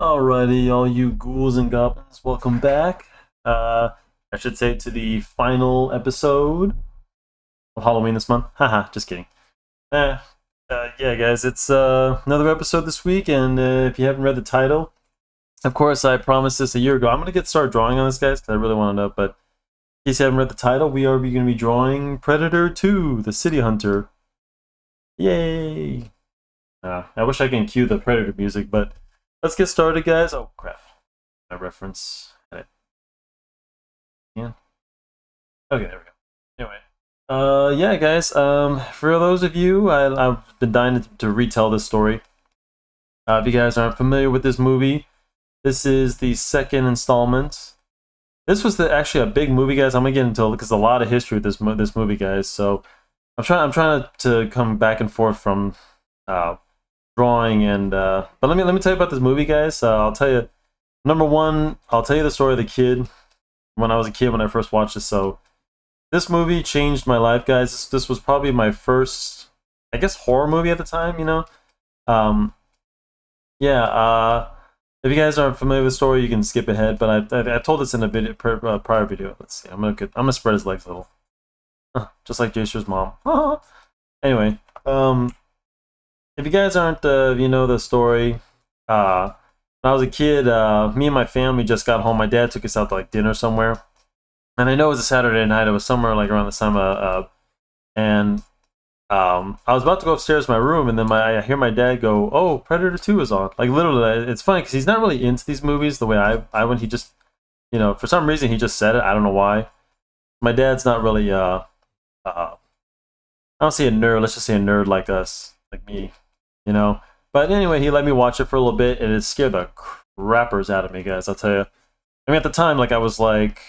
Alrighty, all you ghouls and goblins, welcome back. I should say to the final episode of Halloween this month. Haha, just kidding. Eh, yeah, guys, it's another episode this week, and if you haven't read the title, of course, I promised this a year ago. I'm gonna get started drawing on this, guys, because I really want to know. But in case you haven't read the title, we are going to be drawing Predator 2: The City Hunter. Yay! I wish I can cue the Predator music, but let's get started, guys. Oh crap! My reference. Yeah. Okay, there we go. Anyway, yeah, guys. For those of you, I've been dying to retell this story. If you guys aren't familiar with this movie, this is the second installment. This was actually a big movie, guys. I'm gonna get into it because a lot of history with this movie, guys. So I'm trying to come back and forth from drawing and but let me tell you about this movie, guys. I'll tell you. Number one, I'll tell you the story of the kid when I was a kid when I first watched this. So this movie changed my life, guys. This was probably my first, I guess, horror movie at the time. Um, yeah. If you guys aren't familiar with the story, you can skip ahead. But I told this in a video, prior video. Let's see. I'm gonna spread his legs a little, just like Jason's mom. Anyway, if you guys aren't, you know the story. When I was a kid, me and my family just got home. My dad took us out to like dinner somewhere, and I know it was a Saturday night. It was somewhere like around this time, and I was about to go upstairs to my room, and then I hear my dad go, "Oh, Predator 2 is on!" Like literally, it's funny because he's not really into these movies the way I when he just, for some reason he just said it. I don't know why. My dad's not really I don't say a nerd. Let's just say a nerd like us, like me, you know. But anyway, he let me watch it for a little bit, and it scared the crappers out of me, guys. I'll tell you. I mean, at the time, like I was like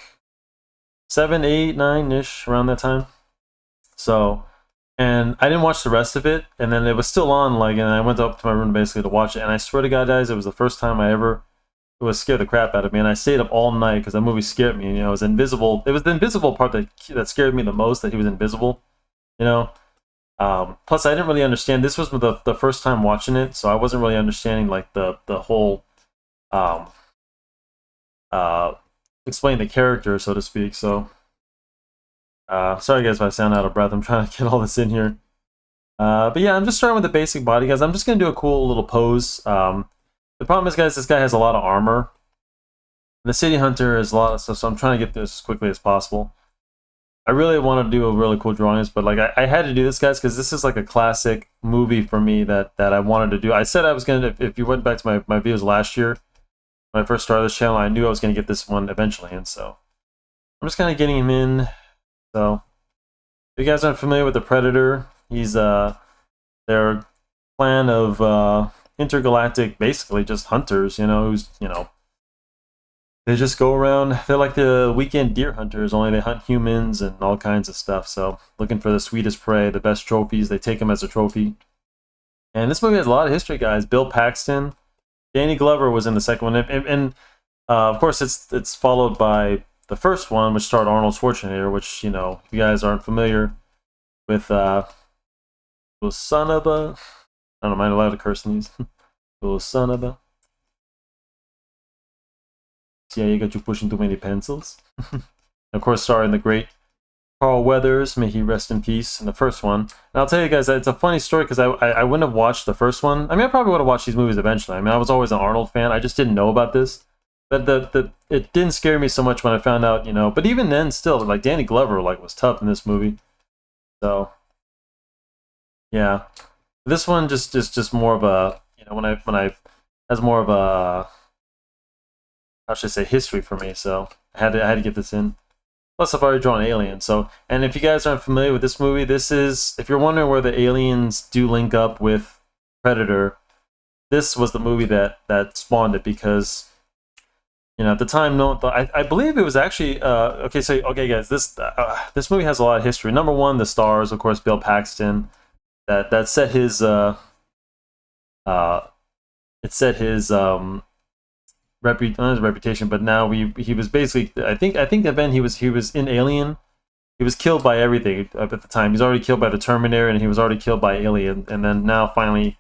7, 8, 9-ish around that time. So, and I didn't watch the rest of it, and then it was still on, like, and I went up to my room basically to watch it. And I swear to God, guys, it was the first time it was scared the crap out of me. And I stayed up all night because that movie scared me. It was invisible. It was the invisible part that scared me the most. That he was invisible. You know. Plus, I didn't really understand. This was the first time watching it, so I wasn't really understanding like the whole explain the character, so to speak. So, sorry guys if I sound out of breath. I'm trying to get all this in here. But yeah, I'm just starting with the basic body, guys. I'm just gonna do a cool little pose. The problem is, guys, this guy has a lot of armor. The City Hunter has a lot of stuff, so I'm trying to get this as quickly as possible. I really want to do a really cool drawings, but like I had to do this, guys, because this is like a classic movie for me that I wanted to do. I said I was gonna, if you went back to my videos last year when I first started this channel, I knew I was gonna get this one eventually, and so I'm just kind of getting him in. So if you guys aren't familiar with the Predator, he's their clan of intergalactic, basically just hunters. They just go around. They're like the weekend deer hunters, only they hunt humans and all kinds of stuff. So looking for the sweetest prey, the best trophies. They take them as a trophy. And this movie has a lot of history, guys. Bill Paxton, Danny Glover was in the second one, and of course it's followed by the first one, which starred Arnold Schwarzenegger. Which if you guys aren't familiar with, little son of a, I don't know, am I allowed to curse in these? Little son of a. Yeah, you got you pushing too many pencils. Of course, starring the great Carl Weathers, may he rest in peace, in the first one. And I'll tell you guys, it's a funny story because I wouldn't have watched the first one. I mean, I probably would have watched these movies eventually. I mean, I was always an Arnold fan. I just didn't know about this. But it didn't scare me so much when I found out, But even then, still, like Danny Glover, like was tough in this movie. So, yeah, this one just more of a, when I has more of a, how should I say, history for me. So I had to get this in. Plus, I've already drawn Alien. So, and if you guys aren't familiar with this movie, this is, if you're wondering where the aliens do link up with Predator, this was the movie that spawned it, because at the time, I believe it was actually okay, guys, this movie has a lot of history. Number one, the stars, of course, Bill Paxton. That set his it set his not his reputation, but now he was basically, I think then he was in Alien. He was killed by everything at the time. He's already killed by the Terminator, and he was already killed by Alien, and then now finally, in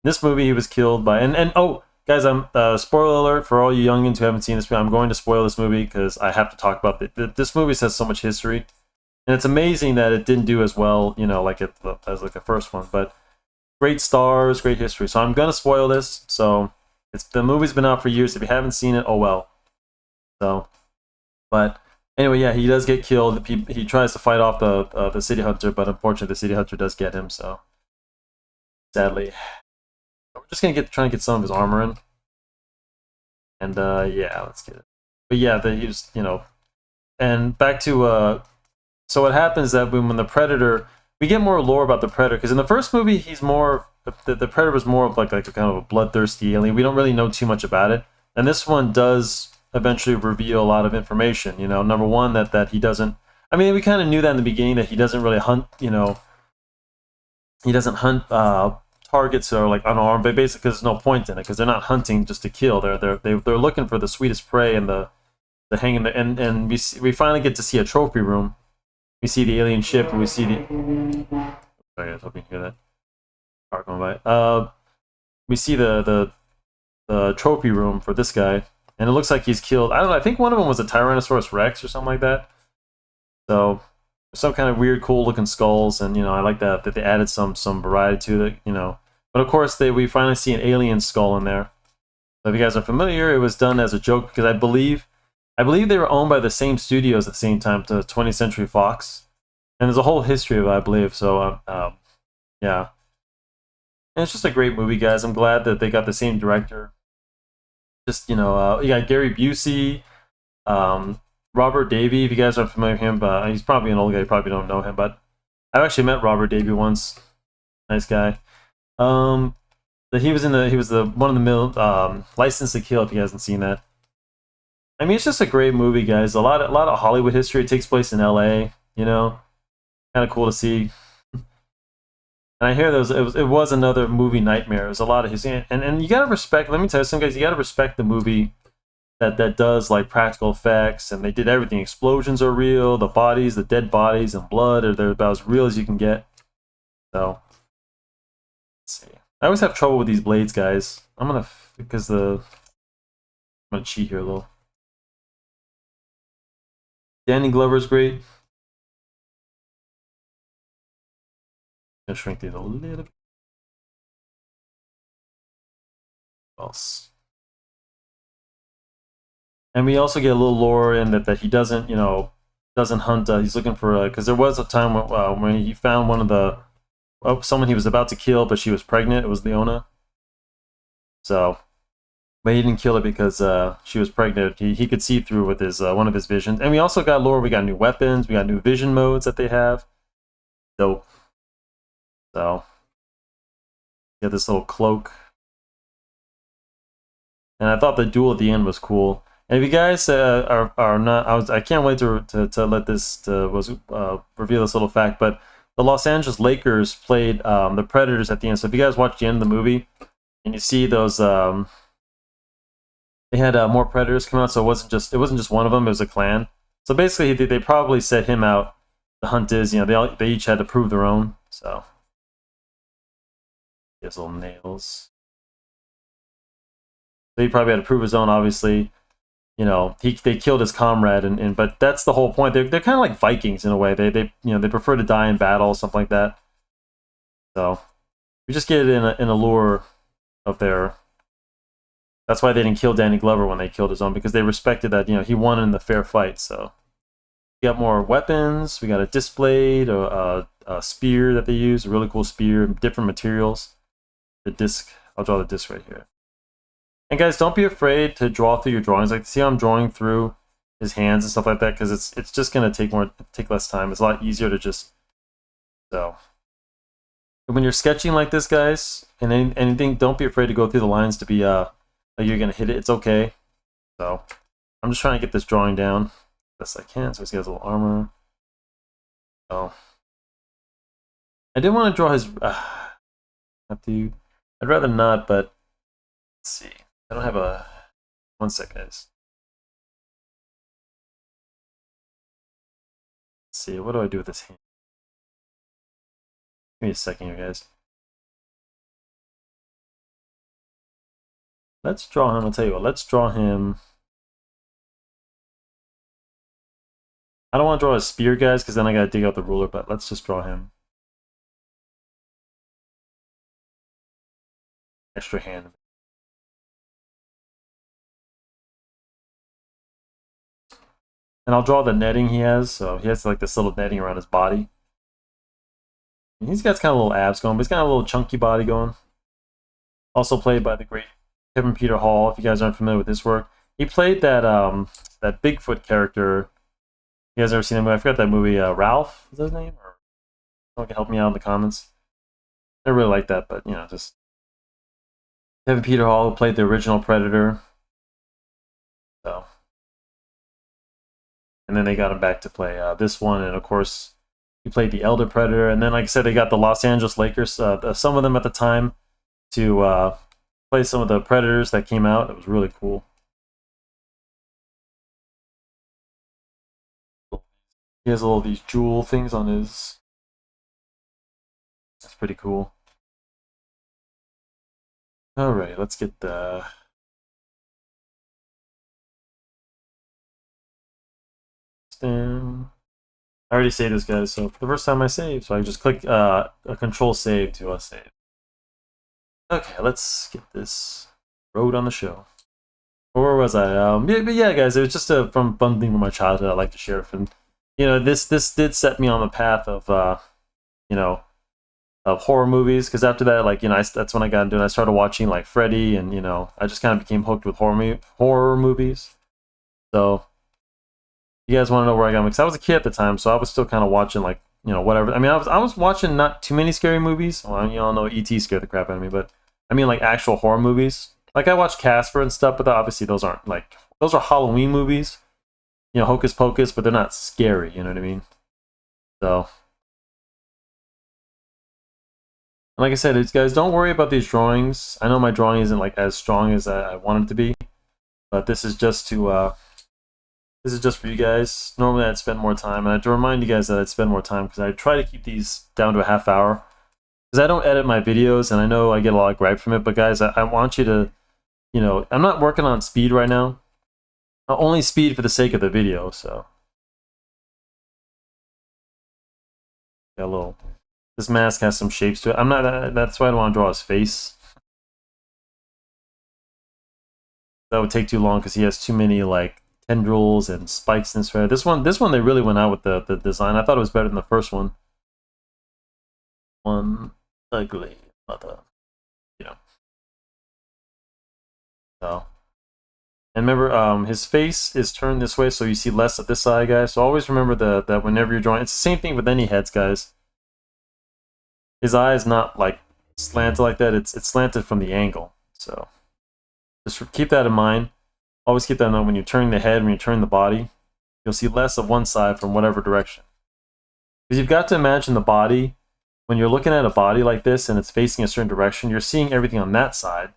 this movie he was killed by, and oh Guys, I'm spoiler alert for all you youngins who haven't seen this movie. I'm going to spoil this movie because I have to talk about it. This movie has so much history, and it's amazing that it didn't do as well, you know, like it as like the first one. But great stars, great history. So I'm gonna spoil this. So the movie's been out for years. If you haven't seen it, oh well. So, but anyway, yeah, he does get killed. He tries to fight off the city hunter, but unfortunately, the city hunter does get him. So sadly, we're just gonna trying to get some of his armor in, and yeah, let's get it. But yeah, he was, you know, and back to so what happens that when the predator, we get more lore about the predator because in the first movie he's more the predator was more of like a kind of a bloodthirsty alien. We don't really know too much about it, and this one does eventually reveal a lot of information. You know, number one that he doesn't. I mean, we kind of knew that in the beginning that he doesn't really hunt. You know, he doesn't hunt targets that are like unarmed, but basically there's no point in it because they're not hunting just to kill. They're looking for the sweetest prey and the hanging and we finally get to see a trophy room. We see the alien ship and we see the. Sorry, I was hoping you hear that car going by. We see the trophy room for this guy, and it looks like he's killed. I don't know. I think one of them was a Tyrannosaurus Rex or something like that. So some kind of weird, cool looking skulls, and you know I like that they added some variety to it. You know, but of course we finally see an alien skull in there. So if you guys are familiar, it was done as a joke because I believe they were owned by the same studios at the same time, to 20th Century Fox, and there's a whole history of it, I believe. So yeah, and it's just a great movie, guys. I'm glad that they got the same director. Just you know, you got Gary Busey, um, Robert Davey. If you guys aren't familiar with him, but he's probably an old guy. You probably don't know him, but I've actually met Robert Davey once. Nice guy. He was the one of the License to Kill. If you guys haven't seen that, I mean, it's just a great movie, guys. A lot of Hollywood history. It takes place in L.A. You know, kind of cool to see. And I hear it was another movie nightmare. It was a lot of his and you gotta respect. Let me tell you, some guys, you gotta respect the movie that does like practical effects, and they did everything. Explosions are real. The bodies, the dead bodies, and blood they're about as real as you can get. So let's see. I always have trouble with these blades, guys. I'm gonna cheat here a little. Danny Glover's great. I'm gonna shrink these a little bit. Else. And we also get a little lore in that he doesn't, you know, doesn't hunt. He's looking for because there was a time when he found one of the someone he was about to kill, but she was pregnant. It was Leona. So, but he didn't kill her because she was pregnant. He could see through with his one of his visions. And we also got lore. We got new weapons. We got new vision modes that they have. Dope. So, get this little cloak. And I thought the duel at the end was cool. And if you guys are not, I can't wait to let this reveal this little fact. But the Los Angeles Lakers played the Predators at the end. So if you guys watch the end of the movie and you see those, they had more Predators come out. So it wasn't just one of them. It was a clan. So basically, they probably set him out. The hunt is, you know, they each had to prove their own. So his little nails. So he probably had to prove his own, obviously. You know, they killed his comrade, and but that's the whole point. They're kind of like Vikings in a way. They you know, they prefer to die in battle, something like that. So we just get it in a lure of their. That's why they didn't kill Danny Glover when they killed his own, because they respected that, you know, he won in the fair fight. So we got more weapons. We got a disc blade, a spear that they use, a really cool spear, different materials. The disc. I'll draw the disc right here. And guys, don't be afraid to draw through your drawings. Like, see how I'm drawing through his hands and stuff like that, because it's just gonna take less time. It's a lot easier to just so. When you're sketching like this, guys, and anything, don't be afraid to go through the lines to be like you're gonna hit it. It's okay. So I'm just trying to get this drawing down best I can. So he has a little armor. So I did want to draw his. Have to. I'd rather not, but let's see. I don't have a. One sec, guys. Let's see. What do I do with this hand? Give me a second here, guys. Let's draw him. I'll tell you what. Let's draw him. I don't want to draw a spear, guys, because then I gotta dig out the ruler. But let's just draw him. Extra hand. And I'll draw the netting he has. So he has like this little netting around his body. And he's got kind of little abs going, but he's got a little chunky body going. Also played by the great Kevin Peter Hall. If you guys aren't familiar with his work, he played that that Bigfoot character. You guys ever seen him? I forgot that movie. Ralph is that his name? Or someone can help me out in the comments. I really like that, but you know, just Kevin Peter Hall, who played the original Predator. So, and then they got him back to play this one, and of course, he played the Elder Predator. And then, like I said, they got the Los Angeles Lakers, some of them at the time, to play some of the Predators that came out. It was really cool. He has all of these jewel things on his. That's pretty cool. All right, let's get the. Down. I already saved this, guys. So for the first time I saved, so I just click a control save to save. Okay, let's get this road on the show. Where was I? Yeah, guys, it was just a fun thing from my childhood I like to share. And you know, this did set me on the path of you know, of horror movies. Because after that, like, you know, that's when I got into it. I started watching like Freddy, and you know, I just kind of became hooked with horror movies. So you guys want to know where I got? Because I was a kid at the time, so I was still kind of watching like, you know, whatever. I mean, I was watching not too many scary movies. Well, you all know E.T. scared the crap out of me, but I mean like actual horror movies. Like I watched Casper and stuff, but obviously those aren't like, those are Halloween movies. You know, Hocus Pocus, but they're not scary. You know what I mean? So, and like I said, it's, guys, don't worry about these drawings. I know my drawing isn't like as strong as I want it to be, but this is just to this is just for you guys. Normally I'd spend more time, and I have to remind you guys that I'd spend more time because I try to keep these down to a half hour. Because I don't edit my videos, and I know I get a lot of gripe from it, but guys, I want you to, you know, I'm not working on speed right now. Only speed for the sake of the video, so. Got a little, this mask has some shapes to it. I'm not, that's why I don't want to draw his face. That would take too long because he has too many, like, tendrils and spikes in his hair. This one they really went out with the design. I thought it was better than the first one. One ugly mother, you know. So, and remember, his face is turned this way, so you see less of this side, guys. So always remember that whenever you're drawing, it's the same thing with any heads, guys. His eye is not like slanted like that; it's slanted from the angle. So just keep that in mind. Always keep that in mind when you're turning the head, when you're turning the body. You'll see less of one side from whatever direction. Because you've got to imagine the body. When you're looking at a body like this and it's facing a certain direction, you're seeing everything on that side,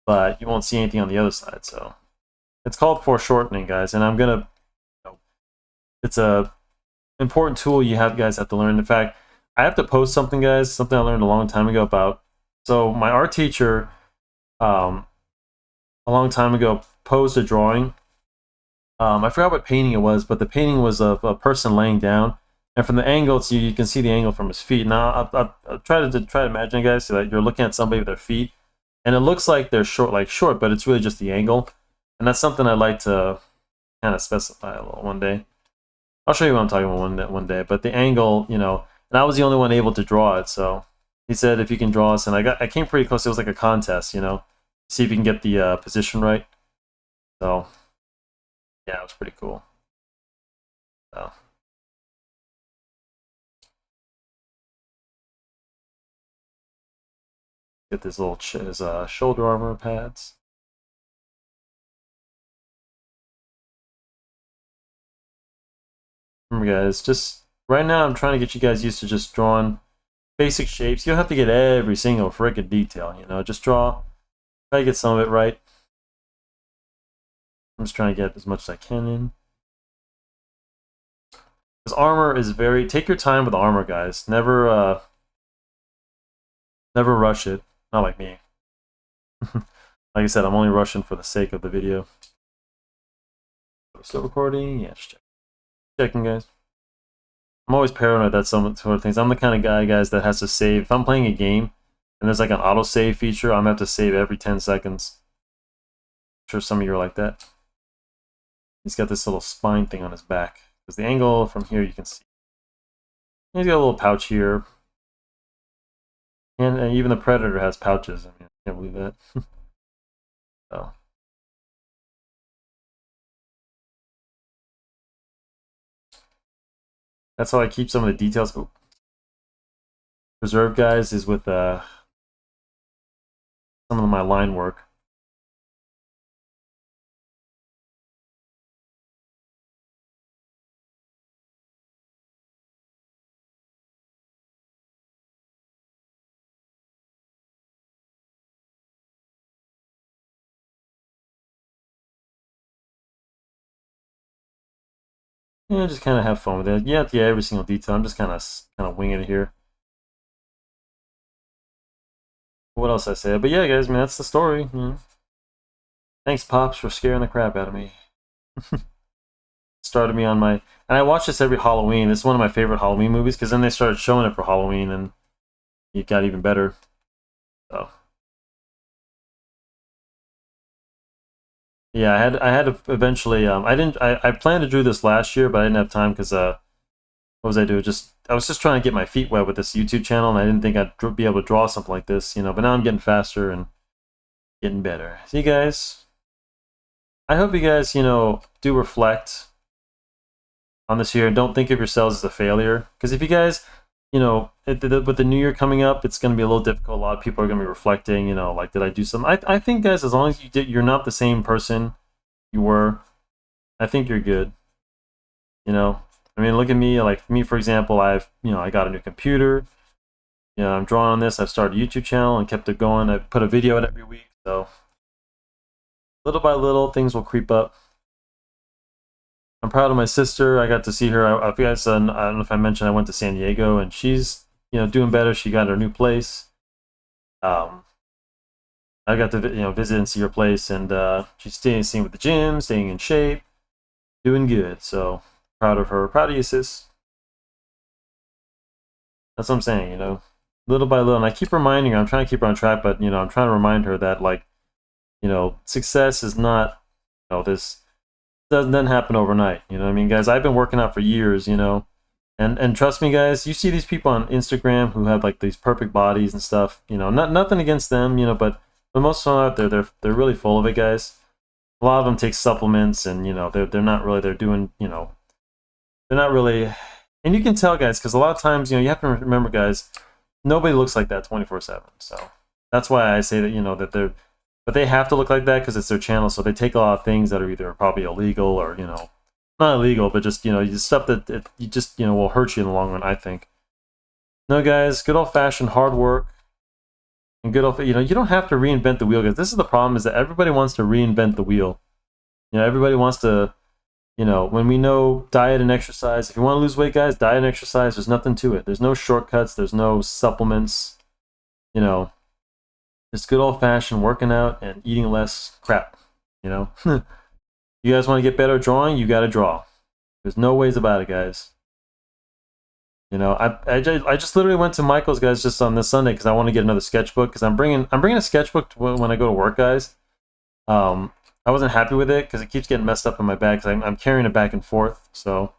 but you won't see anything on the other side. So it's called foreshortening, guys, and I'm gonna, you know, it's a important tool you guys have to learn. In fact, I have to post something, guys, something I learned a long time ago about. So my art teacher, a long time ago, posed a drawing. I forgot what painting it was, but the painting was of a person laying down. And from the angle, you can see the angle from his feet. Now, I'll try to imagine, guys, so that you're looking at somebody with their feet, and it looks like they're short, but it's really just the angle. And that's something I'd like to kind of specify a little one day. I'll show you what I'm talking about one day. But the angle, you know, and I was the only one able to draw it. So he said, if you can draw us, and I came pretty close. It was like a contest, you know, see if you can get the position right. So yeah, it was pretty cool. So. Get this little his shoulder armor pads. Remember, guys, just right now I'm trying to get you guys used to just drawing basic shapes. You don't have to get every single freaking detail, you know. Just try to get some of it right. I'm just trying to get as much as I can in. Because armor is take your time with armor, guys. Never rush it. Not like me. Like I said, I'm only rushing for the sake of the video. Still recording? Yeah, just checking, guys. I'm always paranoid that some sort of things. I'm the kind of guy, guys, that has to save. If I'm playing a game and there's like an auto save feature, I'm gonna have to save every 10 seconds. I'm sure some of you are like that. He's got this little spine thing on his back. Because the angle from here you can see. He's got a little pouch here. And even the Predator has pouches. I mean, I can't believe that. So. That's how I keep some of the details. Ooh. Preserved, guys, is with some of my line work. Yeah, just kind of have fun with it. Yeah, every single detail. I'm just kind of winging it here. What else I say? But yeah, guys, I mean, that's the story. Thanks, Pops, for scaring the crap out of me. Started me on my... And I watch this every Halloween. This is one of my favorite Halloween movies, because then they started showing it for Halloween, and it got even better. So... Yeah, I had to eventually... I planned to do this last year, but I didn't have time, because... what was I doing? I was just trying to get my feet wet with this YouTube channel, and I didn't think I'd be able to draw something like this, But now I'm getting faster and getting better. See, guys... I hope you guys, do reflect on this year and don't think of yourselves as a failure. Because if you guys, with the new year coming up, it's going to be a little difficult. A lot of people are going to be reflecting, like, did I do something? I think, guys, as long as you're not the same person you were, I think you're good. I mean, look at me. Like me, for example, I got a new computer. I'm drawing on this. I've started a YouTube channel and kept it going. I put a video out every week. So little by little, things will creep up. I'm proud of my sister. I got to see her. I don't know if I mentioned I went to San Diego, and she's doing better. She got her new place. I got to visit and see her place, and she's staying with the gym, staying in shape, doing good. So proud of her. Proud of you, sis. That's what I'm saying. Little by little, and I keep reminding her. I'm trying to keep her on track, but I'm trying to remind her that success is not this doesn't happen overnight. You know what I mean, guys? I've been working out for years, and trust me, guys, you see these people on Instagram who have like these perfect bodies and stuff. Nothing against them, but most of them out there, they're really full of it, guys. A lot of them take supplements, and they're not really they're not really, and you can tell, guys, because a lot of times you have to remember, guys, nobody looks like that 24/7. So that's why I say that that they're. But they have to look like that because it's their channel, so they take a lot of things that are either probably illegal or, not illegal, but just, stuff that you just, will hurt you in the long run, I think. No, guys, good old-fashioned hard work and good old, you don't have to reinvent the wheel, guys. This is the problem, is that everybody wants to reinvent the wheel. Everybody wants to, when we know diet and exercise, if you want to lose weight, guys, diet and exercise, there's nothing to it. There's no shortcuts, there's no supplements, Just good old-fashioned working out and eating less crap, You guys want to get better at drawing, you got to draw. There's no ways about it, guys. I just literally went to Michael's, guys, just on this Sunday because I want to get another sketchbook, because I'm bringing a sketchbook when I go to work, guys. I wasn't happy with it because it keeps getting messed up in my bag because I'm carrying it back and forth. So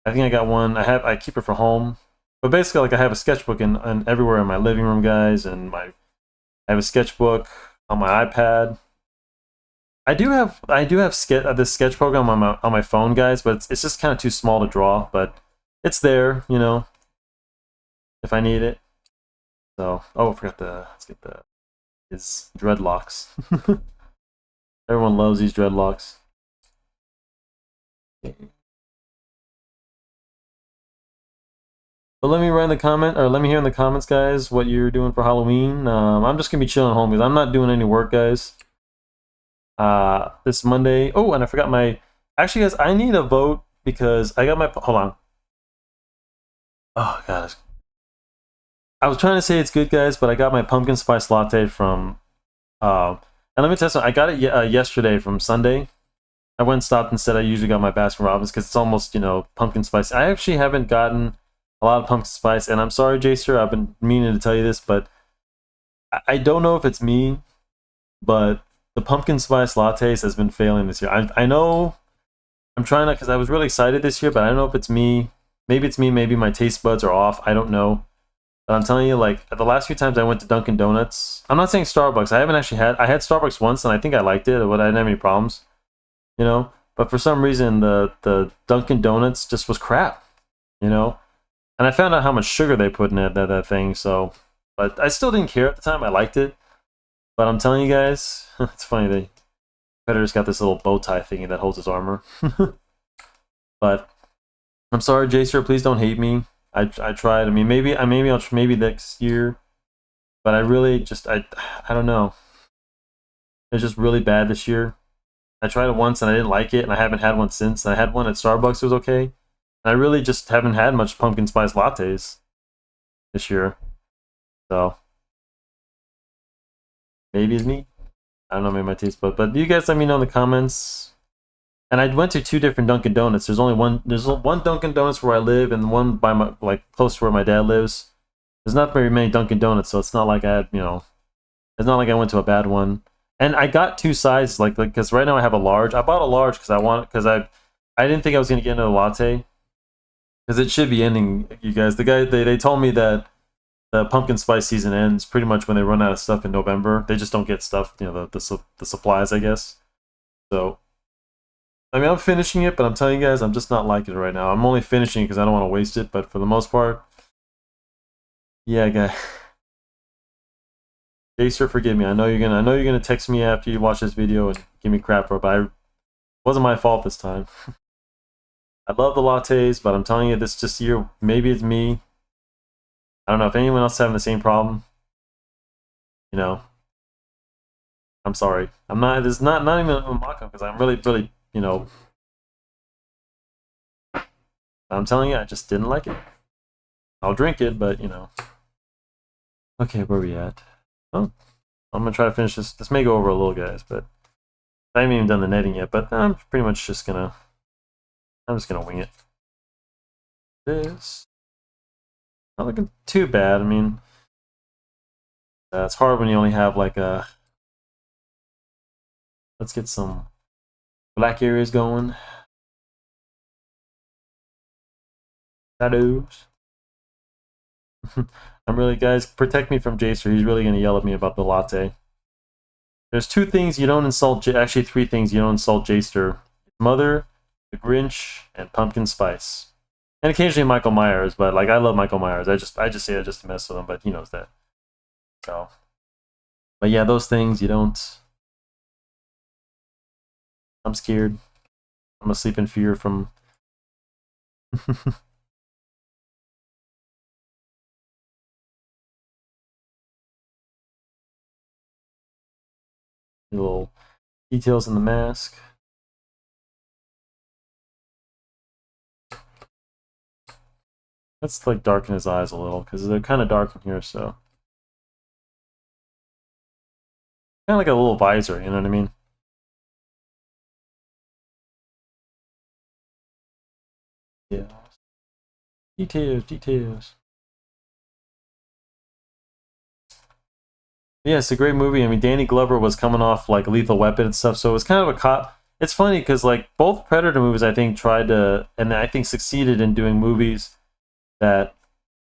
I think I got one. I keep it for home. But basically, like, I have a sketchbook in everywhere in my living room, guys, and I have a sketchbook on my iPad. I do have this sketch program on my phone, guys, but it's just kind of too small to draw. But it's there, if I need it. So, oh, I forgot let's get his dreadlocks. Everyone loves these dreadlocks. But let me hear in the comments, guys, what you're doing for Halloween. I'm just gonna be chilling at home because I'm not doing any work, guys. This Monday. Oh, and I forgot actually, guys, I need a vote because I got hold on. Oh, gosh. I was trying to say it's good, guys, but I got my pumpkin spice latte from And let me tell you something, I got it yesterday from Sunday. I went and stopped and said I usually got my Baskin Robbins because it's almost, you know, pumpkin spice. I actually haven't gotten a lot of pumpkin spice, and I'm sorry, Jacer, I've been meaning to tell you this, but I don't know if it's me, but the pumpkin spice lattes has been failing this year. I know I'm trying to, because I was really excited this year, but I don't know if it's me. Maybe it's me, maybe my taste buds are off. I don't know. But I'm telling you, like, the last few times I went to Dunkin' Donuts, I'm not saying Starbucks. I haven't actually had, I had Starbucks once, and I think I liked it, but I didn't have any problems, you know? But for some reason, the Dunkin' Donuts just was crap, you know? And I found out how much sugar they put in that thing, so... But I still didn't care at the time. I liked it. But I'm telling you guys, it's funny, the Predator's got this little bow tie thingy that holds his armor. But I'm sorry, Jacer, please don't hate me. I tried. I mean, maybe next year, but I really just I don't know. It's just really bad this year. I tried it once and I didn't like it, and I haven't had one since. I had one at Starbucks, it was okay. And I really just haven't had much pumpkin spice lattes this year. So maybe it's me. I don't know, maybe my taste bud. But you guys let me know in the comments. And I went to 2 different Dunkin' Donuts. There's one Dunkin' Donuts where I live, and one by my, like, close to where my dad lives. There's not very many Dunkin' Donuts, so it's not like I had, you know, it's not like I went to a bad one. And I got 2 sizes, like because right now I have a large. I bought a large because I didn't think I was gonna get into a latte, because it should be ending. You guys, they told me that the pumpkin spice season ends pretty much when they run out of stuff in November. They just don't get stuff, you know, the supplies, I guess. So, I mean, I'm finishing it, but I'm telling you guys, I'm just not liking it right now. I'm only finishing it because I don't want to waste it, but for the most part, yeah, guys. Jacer, forgive me. I know you're gonna text me after you watch this video and give me crap for it, but it wasn't my fault this time. I love the lattes, but I'm telling you, this year, maybe it's me. I don't know if anyone else is having the same problem. You know, I'm sorry. I'm not. This is not even a mock up, because I'm really, you know. I'm telling you, I just didn't like it. I'll drink it, but you know. Okay, where are we at? Oh, I'm gonna try to finish this. This may go over a little, guys, but I haven't even done the netting yet. But I'm pretty much just gonna. I'm just gonna wing it. This not looking too bad. I mean, it's hard when you only have like a. Let's get some black areas going. Shadows. I'm really, guys, protect me from Jacer. He's really gonna yell at me about the latte. There's 2 things you don't insult. Actually, 3 things you don't insult Jacer: Mother, the Grinch, and pumpkin spice. And occasionally Michael Myers, but like I love Michael Myers. I just say that just to mess with him, but he knows that. So, but yeah, those things you don't. I'm scared. I'm gonna sleep in fear from. Little details in the mask. Let's like darken his eyes a little because they're kind of dark in here. So kind of like a little visor, you know what I mean? Yeah. Details. Yeah, it's a great movie. I mean, Danny Glover was coming off like Lethal Weapon and stuff, so it was kind of a cop. It's funny because like both Predator movies, I think tried to, and I think succeeded in doing movies that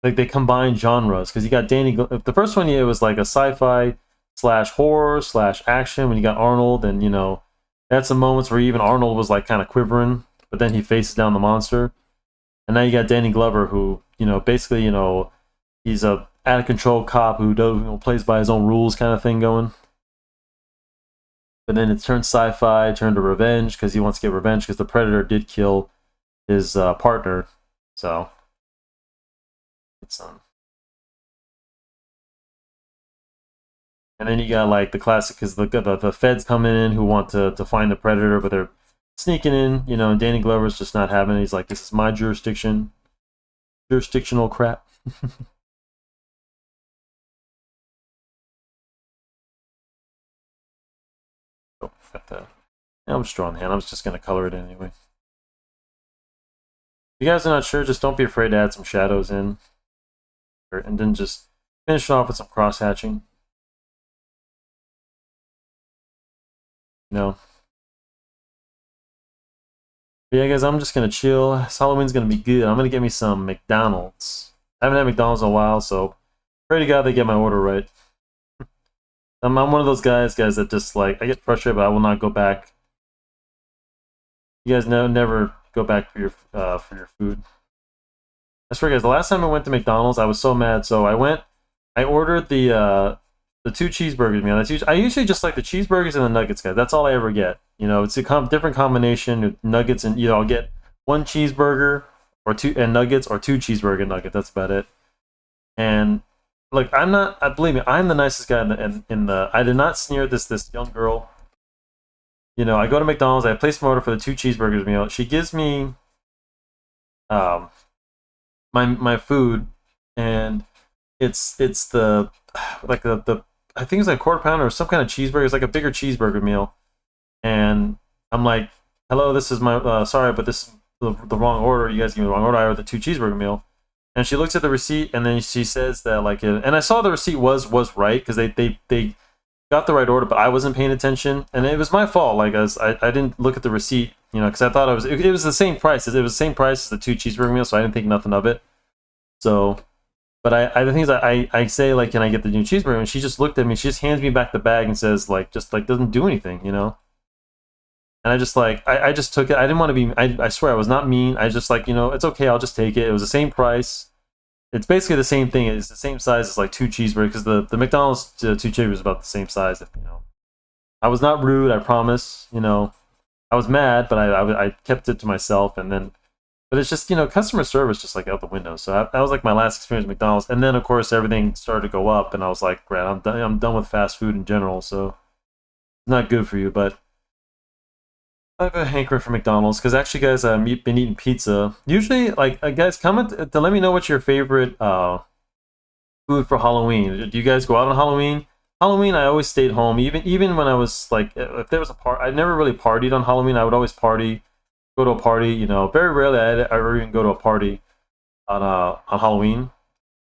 like they combine genres. Because you got the first one, yeah, it was like a sci-fi slash horror slash action. When you got Arnold, and you know, that's some moments where even Arnold was like kind of quivering, but then he faces down the monster. And now you got Danny Glover, who, you know, basically, you know, he's a out of control cop who does, you know, plays by his own rules kind of thing going. But then it turns sci-fi, turned to revenge because he wants to get revenge because the Predator did kill his partner. So it's and then you got like the classic because the feds coming in who want to find the Predator, but they're sneaking in, you know, and Danny Glover's just not having it. He's like, this is my jurisdiction. Jurisdictional crap. got that. Yeah, I'm just drawing the hand. I'm just gonna color it anyway. If you guys are not sure, just don't be afraid to add some shadows in, and then just finish it off with some cross hatching. You know. But yeah, guys, I'm just gonna chill. This Halloween's gonna be good. I'm gonna get me some McDonald's. I haven't had McDonald's in a while, so pray to God they get my order right. I'm one of those guys that just like I get frustrated, but I will not go back. You guys never go back for your food. I swear, guys, the last time I went to McDonald's, I was so mad. So I ordered the 2 cheeseburgers meal. I usually just like the cheeseburgers and the nuggets, guys. That's all I ever get. You know, it's a different combination of nuggets and I'll get 1 cheeseburger or 2 and nuggets or 2 cheeseburger nuggets. That's about it. And look, I'm not. Believe me, I'm the nicest guy in the. I did not sneer at this young girl. You know, I go to McDonald's. I place my order for the 2 cheeseburgers meal. She gives me my food, and it's the like the I think it's like a quarter pounder or some kind of cheeseburger. It's like a bigger cheeseburger meal, and I'm like, hello, this is my sorry, but this is the wrong order. You guys gave me the wrong order. I ordered the 2 cheeseburger meal. And she looks at the receipt, and then she says that like, and I saw the receipt was right because they got the right order, but I wasn't paying attention, and it was my fault. Like I didn't look at the receipt, you know, because I thought it was the same price. It was the same price as the 2 cheeseburger meals, so I didn't think nothing of it. So, but the thing is, I say like, can I get the new cheeseburger? And she just looked at me. She just hands me back the bag and says like, just like doesn't do anything, you know. And I just like I just took it. I didn't want to be. I swear I was not mean. I just like, you know, it's okay. I'll just take it. It was the same price. It's basically the same thing. It's the same size as like 2 cheeseburgers because the McDonald's 2 cheeseburgers is about the same size. You know, I was not rude. I promise. You know, I was mad, but I kept it to myself. And then, but it's just, you know, customer service just like out the window. So that was like my last experience with McDonald's. And then of course everything started to go up, and I was like, great, I'm done. I'm done with fast food in general. So it's not good for you, but. I have a hankering for McDonald's because actually, guys, I've been eating pizza. Usually, like, guys, comment to let me know what's your favorite food for Halloween. Do you guys go out on Halloween? Halloween, I always stayed home. Even when I was like, if there was a party, I never really partied on Halloween. I would always go to a party. You know, very rarely I ever even go to a party on Halloween.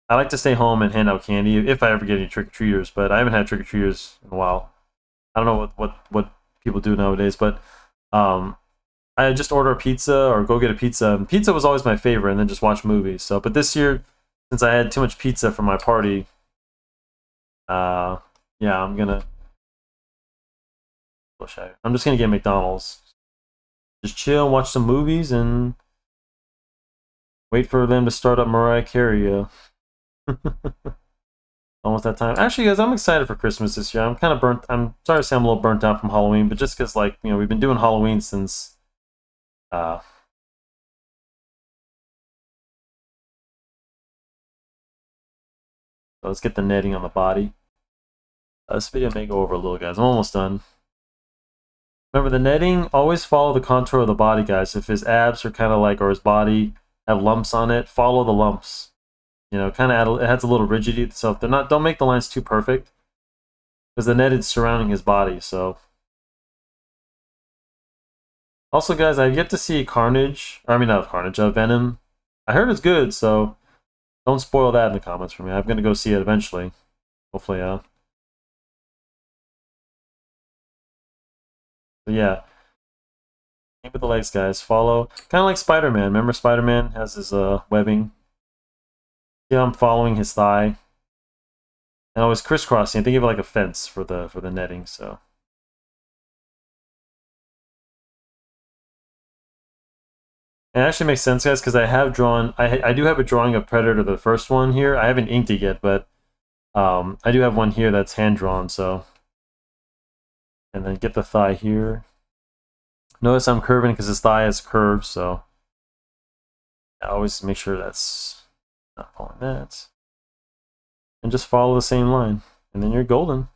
I like to stay home and hand out candy if I ever get any trick or treaters. But I haven't had trick or treaters in a while. I don't know what people do nowadays, but. I just order a pizza or go get a pizza. And pizza was always my favorite, and then just watch movies. So, but this year, since I had too much pizza for my party, yeah, I'm just gonna get McDonald's. Just chill and watch some movies and wait for them to start up Mariah Carey. Almost that time. Actually, guys, I'm excited for Christmas this year. I'm kind of burnt. I'm sorry to say I'm a little burnt out from Halloween, but just because, like, you know, we've been doing Halloween since. So let's get the netting on the body. This video may go over a little, guys. I'm almost done. Remember, the netting, always follow the contour of the body, guys. If his abs are kind of like, or his body have lumps on it, follow the lumps. You know, kind of it adds a little rigidity. So if they're not, don't make the lines too perfect, because the net is surrounding his body. So also, guys, I've yet to see Carnage. Or, I mean, not Carnage, Venom. I heard it's good, so don't spoil that in the comments for me. I'm gonna go see it eventually. Hopefully, But yeah, aim with the legs, guys. Follow, kind of like Spider-Man. Remember, Spider-Man has his webbing. Yeah, I'm following his thigh, and I was crisscrossing. I think of it like a fence for the netting. So. It actually makes sense, guys, because I have drawn. I do have a drawing of Predator, the first one here. I haven't inked it yet, but I do have one here that's hand drawn. So, and then get the thigh here. Notice I'm curving because his thigh is curved, so I always make sure that's not following that, and just follow the same line, and then you're golden.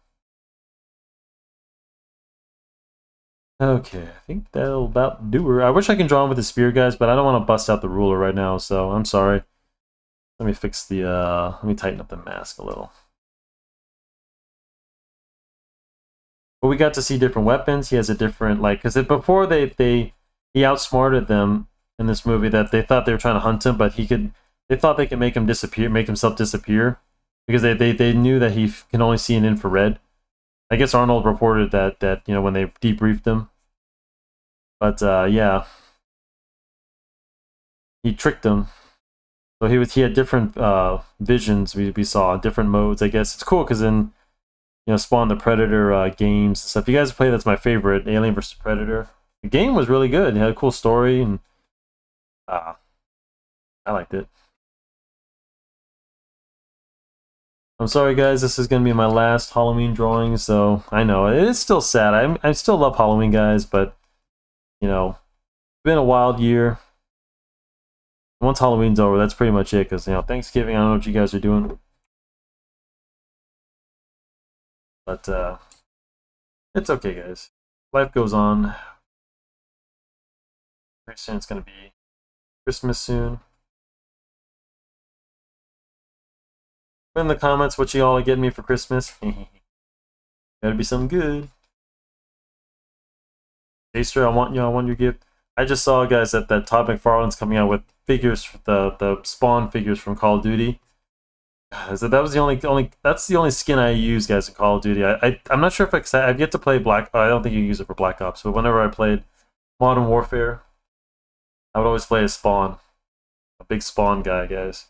Okay, I think that'll about do her. I wish I can draw him with the spear, guys, but I don't want to bust out the ruler right now, so I'm sorry. Let me fix the, let me tighten up the mask a little. But we got to see different weapons. He has a different, like, because before he outsmarted them in this movie, that they thought they were trying to hunt him, but they thought they could make him disappear, make himself disappear, because they knew that he can only see in infrared. I guess Arnold reported that you know, when they debriefed him. But yeah, he tricked him. So he had different visions. We saw different modes. I guess it's cool because in, you know, Spawn the Predator games and stuff. You guys play, that's my favorite, Alien vs Predator. The game was really good. It had a cool story, and I liked it. I'm sorry, guys. This is gonna be my last Halloween drawing, so I know it is still sad. I still love Halloween, guys, but you know, it's been a wild year. Once Halloween's over, that's pretty much it. Because, you know, Thanksgiving, I don't know what you guys are doing, but it's okay, guys. Life goes on. Pretty soon it's gonna be Christmas soon. Put in the comments what you all are getting me for Christmas. Gotta be something good. Taster, I want your gift. I just saw, guys, that Todd McFarlane's coming out with figures, the Spawn figures from Call of Duty. So that was the only skin I use, guys, in Call of Duty. I'm not sure if I've yet to play Black. I don't think you can use it for Black Ops. But whenever I played Modern Warfare, I would always play as Spawn, a big Spawn guy, guys.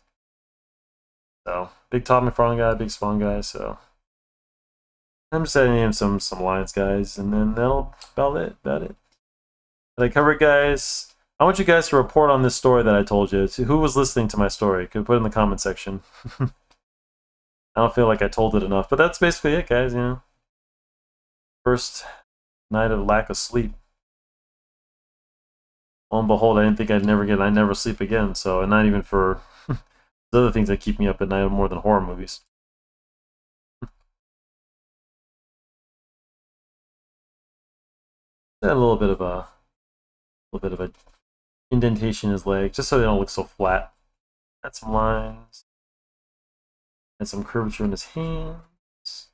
So big Todd McFarlane guy, big Spawn guy. So I'm just adding in some lines, guys, and then that'll about it. Did I cover it, guys? I want you guys to report on this story that I told you. Who was listening to my story? Could put it in the comment section. I don't feel like I told it enough, but that's basically it, guys. You know, first night of lack of sleep. Lo and behold, I didn't think I'd never sleep again. So, and not even for the other things that keep me up at night more than horror movies. And a little bit of a indentation in his leg, just so they don't look so flat. Add some lines. And some curvature in his hands.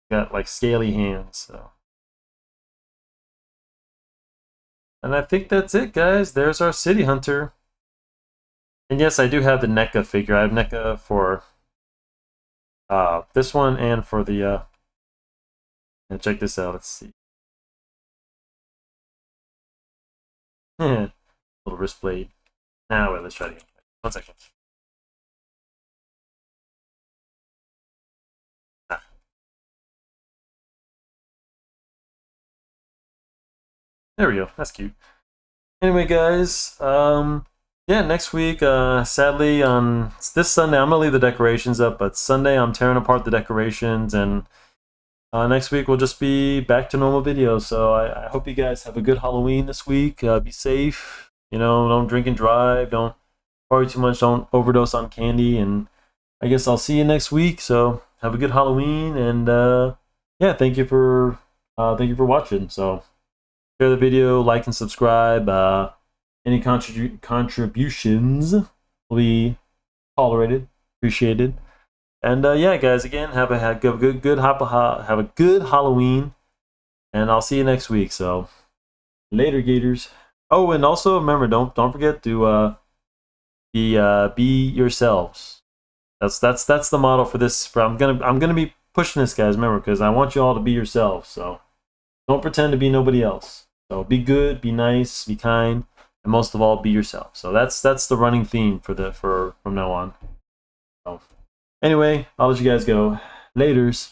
Got like scaly hands, so. And I think that's it, guys. There's our City Hunter. And yes, I do have the NECA figure. I have NECA for this one and for the and check this out. Let's see. Little wrist blade. Now wait, let's try it again. 1 second. There we go. That's cute. Anyway, guys, yeah, next week, sadly, on this Sunday, I'm gonna leave the decorations up, but Sunday I'm tearing apart the decorations, and next week will just be back to normal videos. So I hope you guys have a good Halloween this week. Be safe. You know, don't drink and drive. Don't party too much. Don't overdose on candy. And I guess I'll see you next week. So have a good Halloween, and yeah, thank you for watching. So share the video, like and subscribe. Any contributions will be tolerated, appreciated. And yeah, guys, again, have a good Halloween, and I'll see you next week. So later, Gators. Oh, and also remember, don't forget to be yourselves. That's the motto for this. I'm gonna be pushing this, guys. Remember, because I want you all to be yourselves. So don't pretend to be nobody else. So be good, be nice, be kind, and most of all, be yourself. So that's the running theme for from now on. So anyway, I'll let you guys go. Laters.